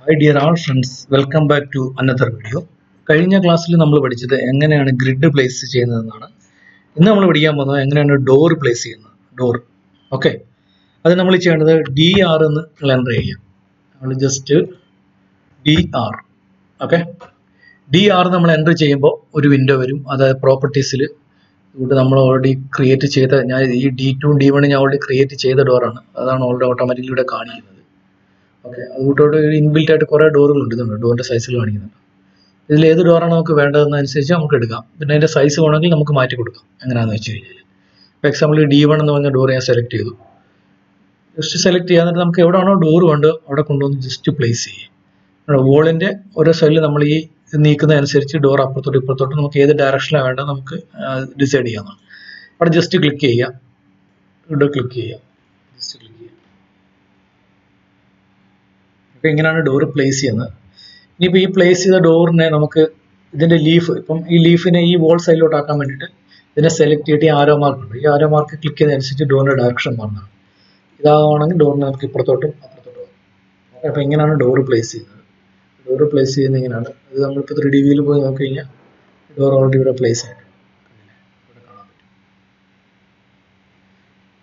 Hi dear all friends, welcome back to another video. കഴിഞ്ഞ ക്ലാസ്സിൽ നമ്മൾ പഠിച്ചത് എങ്ങനെയാണ് ഗ്രിഡ് പ്ലേസ് ചെയ്യുന്നതെന്നാണ്. ഇന്ന് നമ്മൾ പഠിക്കാൻ പോകുന്നത് എങ്ങനെയാണ് ഡോർ പ്ലേസ് ചെയ്യുന്നത്. ഡോർ ഓക്കെ, അത് നമ്മൾ ചെയ്യേണ്ടത് DR എന്ന് എൻ്റർ ചെയ്യാം. നമ്മൾ ജസ്റ്റ് DR ഓക്കെ, DR നമ്മൾ എൻ്റർ ചെയ്യുമ്പോൾ ഒരു വിൻഡോ വരും. അത് പ്രോപ്പർട്ടീസിൽ ഇവിടെ നമ്മൾ ഓൾറെഡി ക്രിയേറ്റ് ചെയ്ത, ഞാൻ ഈ D2 D1 ഞാൻ ഓൾറെഡി ക്രിയേറ്റ് ചെയ്ത ഡോറാണ്. അതാണ് ഓൾറെഡി ഓട്ടോമാറ്റിക്കലി ഇവിടെ കാണിക്കുന്നത്. ഓക്കെ, അതുകൂട്ടോട് ഇൻബിൽറ്റ് ആയിട്ട് കുറേ ഡോറുകളുണ്ട്. ഇതുണ്ട്, ഡോറിൻ്റെ സൈസിൽ കാണിക്കുന്നുണ്ട്. ഇതിൽ ഏത് ഡോറാണ് നമുക്ക് വേണ്ടതെന്നനുസരിച്ച് നമുക്ക് എടുക്കാം. പിന്നെ അതിൻ്റെ സൈസ് വേണമെങ്കിൽ നമുക്ക് മാറ്റി കൊടുക്കാം. എങ്ങനെയാണെന്ന് വെച്ച് കഴിഞ്ഞാൽ ഇപ്പോൾ എക്സാമ്പിൾ D1 എന്ന് പറഞ്ഞ ഡോർ ഞാൻ സെലക്ട് ചെയ്തു. ജസ്റ്റ് സെലക്ട് ചെയ്യാൻ നേരത്ത് നമുക്ക് എവിടെയാണോ ഡോർ വേണ്ടത് അവിടെ കൊണ്ടുവന്ന് ജസ്റ്റ് പ്ലേസ് ചെയ്യും. വോളിൻ്റെ ഓരോ സൈഡിൽ നമ്മൾ ഈ നീക്കുന്നതനുസരിച്ച് ഡോർ അപ്പുറത്തോട്ട് ഇപ്പുറത്തോട്ട് നമുക്ക് ഏത് ഡയറക്ഷനിലാണ് വേണ്ടത് നമുക്ക് ഡിസൈഡ് ചെയ്യാവുന്നതാണ്. അവിടെ ജസ്റ്റ് ക്ലിക്ക് ചെയ്യുക, ഇവിടെ ക്ലിക്ക് ചെയ്യുക, ജസ്റ്റ് ക്ലിക്ക് ചെയ്യുക. അപ്പോൾ ഇങ്ങനെയാണ് ഡോർ പ്ലേസ് ചെയ്യുന്നത്. ഇനിയിപ്പോൾ ഈ പ്ലേസ് ചെയ്ത ഡോറിനെ നമുക്ക് ഇതിൻ്റെ ലീഫ്, ഇപ്പം ഈ ലീഫിനെ ഈ വോൾ സൈഡിലോട്ട് ആക്കാൻ വേണ്ടിയിട്ട് ഇതിനെ സെലക്ട് ചെയ്തിട്ട് ഈ ആരോ മാർക്ക് ഉണ്ട്. ഈ ആരോ മാർക്ക് ക്ലിക്ക് ചെയ്യുന്നതനുസരിച്ച് ഡോറിൻ്റെ ഡയറക്ഷൻ മാറുന്നതാണ്. ഇതാണെങ്കിൽ ഡോറിനെ നമുക്ക് ഇപ്പുറത്തോട്ടും അപ്പുറത്തോട്ടും പോകും. അപ്പോൾ ഇങ്ങനെയാണ് ഡോർ പ്ലേസ് ചെയ്യുന്നത്. ഡോർ പ്ലേസ് ചെയ്യുന്നത് ഇങ്ങനെയാണ്. ഇത് നമ്മളിപ്പോൾ 3D വ്യൂവിൽ പോയി നോക്കി കഴിഞ്ഞാൽ ഡോർ ഓൾറെഡി ഇവിടെ പ്ലേസ് ആയിട്ട് ഇവിടെ കാണാൻ പറ്റും.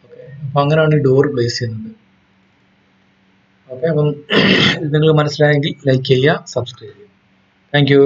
ഓക്കെ, അപ്പോൾ അങ്ങനെയാണ് ഈ ഡോർ പ്ലേസ് ചെയ്യുന്നത്. ഓക്കെ, അപ്പം ഇത് നിങ്ങൾ മനസ്സിലായെങ്കിൽ ലൈക്ക് ചെയ്യുക, സബ്സ്ക്രൈബ് ചെയ്യുക. Thank you.